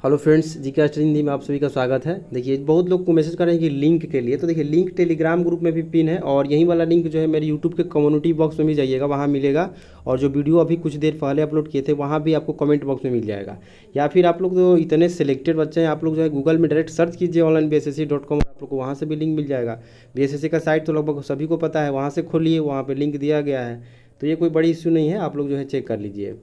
Hello friends, जी का हिंदी में आप सभी का स्वागत है। देखिए, बहुत लोग को मैसेज कर रहे हैं कि लिंक के लिए, तो देखिए लिंक टेलीग्राम ग्रुप में भी पिन है और यही वाला लिंक जो है मेरे यूट्यूब के कम्युनिटी बॉक्स में भी जाइएगा, वहाँ मिलेगा। और जो वीडियो अभी कुछ देर पहले अपलोड किए थे वहाँ भी आपको कमेंट बॉक्स में मिल जाएगा। या फिर आप लोग जो इतने सिलेक्टेड बच्चे हैं, आप लोग जो है गूगल में डायरेक्ट सर्च कीजिए onlinebssc.com, आप लोग को वहाँ से भी लिंक मिल जाएगा। बीएसएससी का साइट तो लगभग सभी को पता है, वहाँ से खोलिए, वहाँ पर लिंक दिया गया है। तो ये कोई बड़ी इश्यू नहीं है, आप लोग जो है चेक कर लीजिए।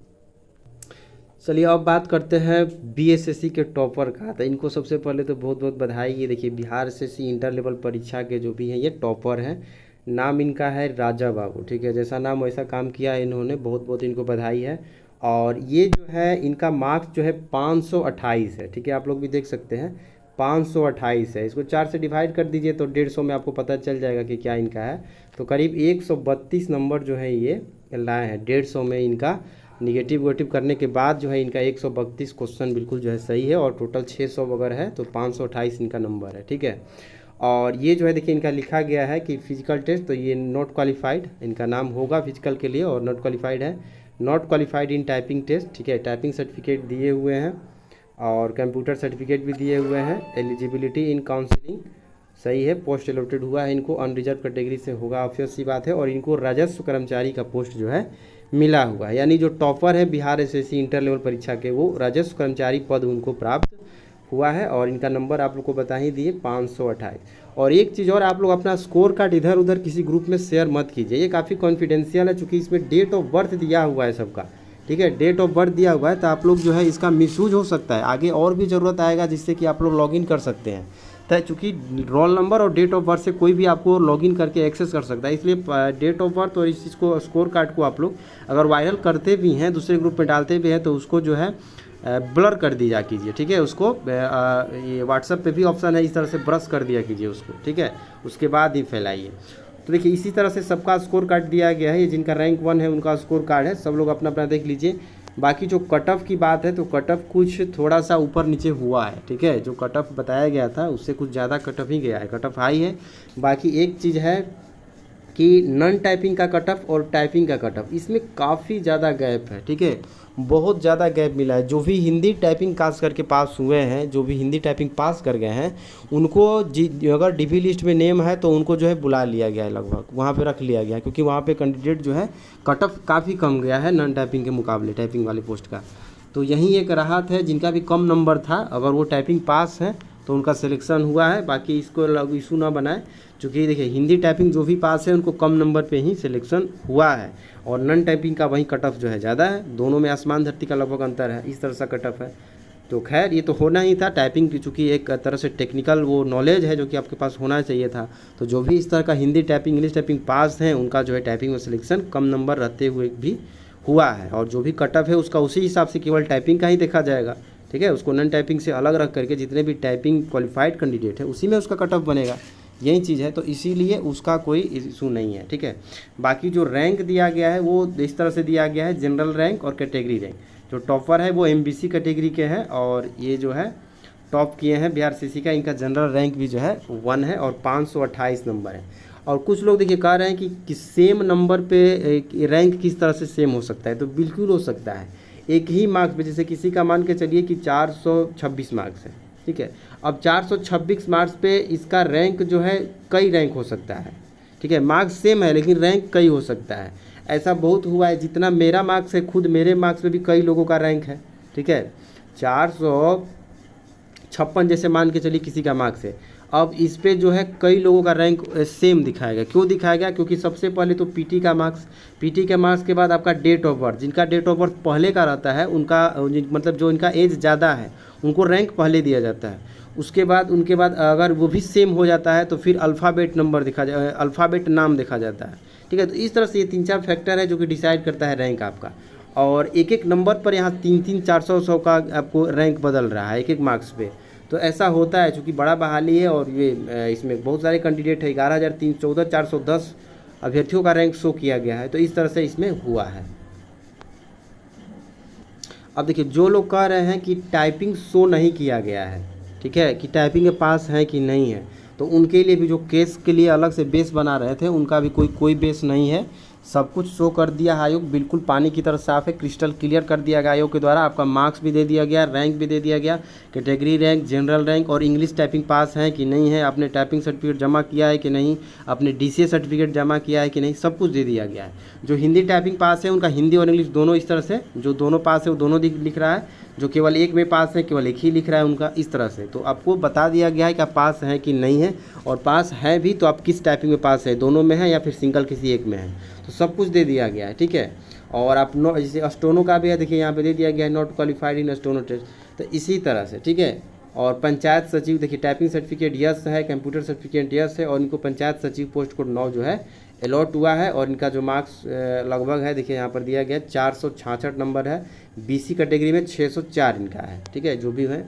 चलिए अब बात करते हैं बीएसएससी के टॉपर का। तो इनको सबसे पहले तो बहुत बहुत बधाई। ये देखिए, बिहार एसएससी इंटर लेवल परीक्षा के जो भी हैं ये टॉपर हैं। नाम इनका है राजा बाबू, ठीक है। जैसा नाम वैसा काम किया है इन्होंने, बहुत बहुत इनको बधाई है। और ये जो है इनका मार्क्स जो है 528 है, ठीक है। आप लोग भी देख सकते हैं 528 है। इसको 4 से डिवाइड कर दीजिए तो 150 में आपको पता चल जाएगा कि क्या इनका है। तो करीब 132 नंबर जो है ये लाए हैं 150 में। इनका निगेटिव वेटिव करने के बाद जो है इनका 132 क्वेश्चन बिल्कुल जो है सही है, और टोटल 600 वगैरह है, तो 528 इनका नंबर है, ठीक है। और ये जो है देखिए इनका लिखा गया है कि फिजिकल टेस्ट, तो ये नॉट क्वालिफाइड इनका नाम होगा फिजिकल के लिए, और नॉट क्वालिफाइड है। Not qualified in typing test, ठीक है। टाइपिंग सर्टिफिकेट दिए हुए हैं और कंप्यूटर सर्टिफिकेट भी दिए हुए हैं। एलिजिबिलिटी इन काउंसलिंग सही है। पोस्ट अलॉटेड हुआ है इनको, अनरिजर्व कैटेगरी से होगा, ऑब्वियस सी बात है। और इनको राजस्व कर्मचारी का पोस्ट जो है मिला हुआ है, यानी जो टॉपर है बिहार एसएससी इंटर लेवल परीक्षा के, वो राजस्व कर्मचारी पद उनको प्राप्त हुआ है। और इनका नंबर आप लोग को बता ही दिए 528। और एक चीज़ और, आप लोग अपना स्कोर कार्ड इधर उधर किसी ग्रुप में शेयर मत कीजिए, ये काफ़ी कॉन्फिडेंशियल है, चूँकि इसमें डेट ऑफ बर्थ दिया हुआ है सबका, ठीक है। डेट ऑफ बर्थ दिया हुआ है, तो आप लोग जो है इसका मिसयूज हो सकता है, आगे और भी ज़रूरत आएगा जिससे कि आप लोग लॉगिन कर सकते हैं। तो चूँकि रोल नंबर और डेट ऑफ बर्थ से कोई भी आपको लॉगिन करके एक्सेस कर सकता है, इसलिए डेट ऑफ बर्थ और इस चीज़ को, स्कोर कार्ड को आप लोग अगर वायरल करते भी हैं, दूसरे ग्रुप में डालते भी हैं, तो उसको जो है ब्लर कर दिया कीजिए, ठीक है। उसको ये व्हाट्सएप पे भी ऑप्शन है, इस तरह से ब्रश कर दिया कीजिए उसको, ठीक है। उसके बाद ही फैलाइए। तो देखिए इसी तरह से सबका स्कोर कार्ड दिया गया है, ये जिनका रैंक 1 है उनका स्कोर कार्ड है, सब लोग अपना अपना देख लीजिए। बाकी जो कट ऑफ की बात है, तो कट ऑफ कुछ थोड़ा सा ऊपर नीचे हुआ है, ठीक है। जो कट ऑफ बताया गया था उससे कुछ ज़्यादा कट ऑफ ही गया है, कट ऑफ हाई है। बाकी एक चीज़ है कि नॉन टाइपिंग का कट ऑफ और टाइपिंग का कट ऑफ, इसमें काफ़ी ज़्यादा गैप है, ठीक है। बहुत ज़्यादा गैप मिला है। जो भी हिंदी टाइपिंग खास करके पास हुए हैं, जो भी हिंदी टाइपिंग पास कर गए हैं, उनको अगर डीवी लिस्ट में नेम है तो उनको जो है बुला लिया गया है, लगभग वहाँ पे रख लिया गया है, क्योंकि वहाँ पे कैंडिडेट जो है कट ऑफ काफ़ी कम गया है नॉन टाइपिंग के मुकाबले टाइपिंग वाले पोस्ट का। तो यही एक राहत है, जिनका भी कम नंबर था अगर वो टाइपिंग पास है तो उनका सिलेक्शन हुआ है। बाकी इसको इशू ना बनाए, चूँकि देखिए हिंदी टाइपिंग जो भी पास है उनको कम नंबर पे ही सिलेक्शन हुआ है, और नॉन टाइपिंग का वही कट ऑफ जो है ज़्यादा है। दोनों में आसमान धरती का लगभग अंतर है, इस तरह से कट ऑफ है। तो खैर ये तो होना ही था, टाइपिंग की चूँकि एक तरह से टेक्निकल वो नॉलेज है जो कि आपके पास होना चाहिए था। तो जो भी इस तरह का हिंदी टाइपिंग इंग्लिश टाइपिंग पास हैं, उनका जो है टाइपिंग में सिलेक्शन कम नंबर रहते हुए भी हुआ है। और जो भी कट ऑफ है उसका उसी हिसाब से केवल टाइपिंग का ही देखा जाएगा, ठीक है। उसको नॉन टाइपिंग से अलग रख करके जितने भी टाइपिंग क्वालिफाइड कैंडिडेट है उसी में उसका कट ऑफ बनेगा, यही चीज़ है। तो इसीलिए उसका कोई इशू नहीं है, ठीक है। बाकी जो रैंक दिया गया है वो इस तरह से दिया गया है, जनरल रैंक और कैटेगरी रैंक। जो टॉपर है वो एमबीसी कैटेगरी के हैं, और ये जो है टॉप किए हैं बिहार सीसी का, इनका जनरल रैंक भी जो है 1 है और 528 नंबर है। और कुछ लोग देखिए कह रहे हैं कि सेम नंबर पे रैंक किस तरह से सेम हो सकता है, तो बिल्कुल हो सकता है। एक ही मार्क्स पे, जैसे किसी का मान के चलिए कि 426 मार्क्स है, ठीक है। अब 426 मार्क्स पे इसका रैंक जो है कई रैंक हो सकता है, ठीक है। मार्क्स सेम है लेकिन रैंक कई हो सकता है। ऐसा बहुत हुआ है, जितना मेरा मार्क्स है खुद मेरे मार्क्स पे भी कई लोगों का रैंक है, ठीक है। 456 जैसे मान के चलिए किसी का मार्क्स है, अब इस पे जो है कई लोगों का रैंक सेम दिखाएगा। क्यों दिखाएगा? क्योंकि सबसे पहले तो पीटी का मार्क्स, पीटी के मार्क्स के बाद आपका डेट ऑफ बर्थ, जिनका डेट ऑफ बर्थ पहले का रहता है उनका मतलब जो इनका एज ज़्यादा है उनको रैंक पहले दिया जाता है। उसके बाद उनके बाद अगर वो भी सेम हो जाता है तो फिर अल्फ़ाबेट नंबर दिखा जा अल्फ़ाबेट नाम देखा जाता है, ठीक है। तो इस तरह से ये 3-4 फैक्टर है जो कि डिसाइड करता है रैंक आपका। और एक एक नंबर पर यहाँ 3-3 400 का आपको रैंक बदल रहा है एक एक मार्क्स पे। तो ऐसा होता है, चूँकि बड़ा बहाली है और ये इसमें बहुत सारे कैंडिडेट है, 11,314 अभ्यर्थियों का रैंक शो किया गया है। तो इस तरह से इसमें हुआ है। अब देखिए जो लोग कह रहे हैं कि टाइपिंग शो नहीं किया गया है, ठीक है, कि टाइपिंग के पास है कि नहीं है, तो उनके लिए भी जो केस के लिए अलग से बेस बना रहे थे उनका भी कोई बेस नहीं है। सब कुछ शो कर दिया है आयोग, बिल्कुल पानी की तरह साफ है, क्रिस्टल क्लियर कर दिया गया आयोग के द्वारा। आपका मार्क्स भी दे दिया गया, रैंक भी दे दिया गया, कैटेगरी रैंक, जनरल रैंक और इंग्लिश टाइपिंग पास है कि नहीं है, आपने टाइपिंग सर्टिफिकेट जमा किया है कि नहीं, आपने DCA सर्टिफिकेट जमा किया है कि नहीं, सब कुछ दे दिया गया है। जो हिंदी टाइपिंग पास है उनका हिंदी और इंग्लिश दोनों इस तरह से, जो दोनों पास है वो दोनों लिख रहा है, जो केवल एक में पास है केवल एक ही लिख रहा है उनका, इस तरह से। तो आपको बता दिया गया है कि आप पास हैं कि नहीं है, और पास है भी तो आप किस टाइपिंग में पास है, दोनों में है या फिर सिंगल किसी एक में है, तो सब कुछ दे दिया गया है, ठीक है। और आप जैसे अस्टोनो का भी है, देखिए यहाँ पे दे दिया गया है नॉट क्वालिफाइड इन अस्टोनो टेस्ट, तो इसी तरह से, ठीक है। और पंचायत सचिव देखिए टाइपिंग सर्टिफिकेट यस है, कंप्यूटर सर्टिफिकेट यस है, और इनको पंचायत सचिव पोस्ट कोड 9 जो है अलॉट हुआ है। और इनका जो मार्क्स लगभग है देखिए यहाँ पर दिया गया 466 नंबर है, BC कैटेगरी में 604 इनका है, ठीक है, जो भी है।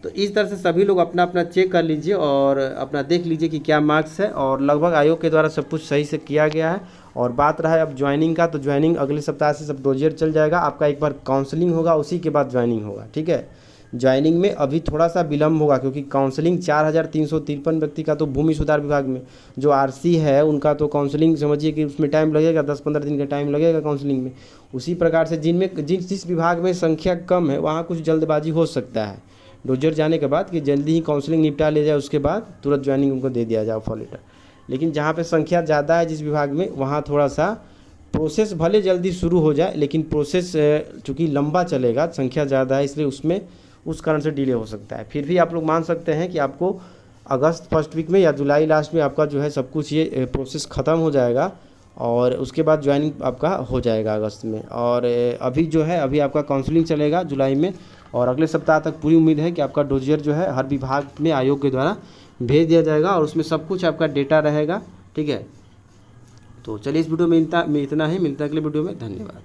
तो इस तरह से सभी लोग अपना अपना चेक कर लीजिए और अपना देख लीजिए कि क्या मार्क्स है, और लगभग आयोग के द्वारा सब कुछ सही से किया गया है। और बात रहा है अब ज्वाइनिंग का, तो ज्वाइनिंग अगले सप्ताह से सब डोजियर चल जाएगा, आपका एक बार काउंसलिंग होगा, उसी के बाद ज्वाइनिंग होगा, ठीक है। ज्वाइनिंग में अभी थोड़ा सा विलम्ब होगा, क्योंकि काउंसलिंग 4353 व्यक्ति का तो भूमि सुधार विभाग में, जो RC है उनका तो काउंसलिंग समझिए कि उसमें टाइम लगेगा, 10-15 दिन का टाइम लगेगा काउंसलिंग में। उसी प्रकार से जिस विभाग में संख्या कम है वहाँ कुछ जल्दबाजी हो सकता है डोजर जाने के बाद, कि जल्दी ही काउंसलिंग निपटा ले जाए, उसके बाद तुरंत ज्वाइनिंग उनको दे दिया जाए ऑफर लेटर। लेकिन जहाँ पे संख्या ज़्यादा है जिस विभाग में, वहाँ थोड़ा सा प्रोसेस भले जल्दी शुरू हो जाए, लेकिन प्रोसेस चूँकि लंबा चलेगा, संख्या ज़्यादा है, इसलिए उसमें उस कारण से डिले हो सकता है। फिर भी आप लोग मान सकते हैं कि आपको अगस्त फर्स्ट वीक में या जुलाई लास्ट में आपका जो है सब कुछ ये प्रोसेस ख़त्म हो जाएगा, और उसके बाद ज्वाइनिंग आपका हो जाएगा अगस्त में। और अभी जो है अभी आपका काउंसलिंग चलेगा जुलाई में, और अगले सप्ताह तक पूरी उम्मीद है कि आपका डोजियर जो है हर विभाग में आयोग के द्वारा भेज दिया जाएगा, और उसमें सब कुछ आपका डेटा रहेगा, ठीक है। तो चलिए इस वीडियो में इतना ही, मिलता है अगले वीडियो में, धन्यवाद।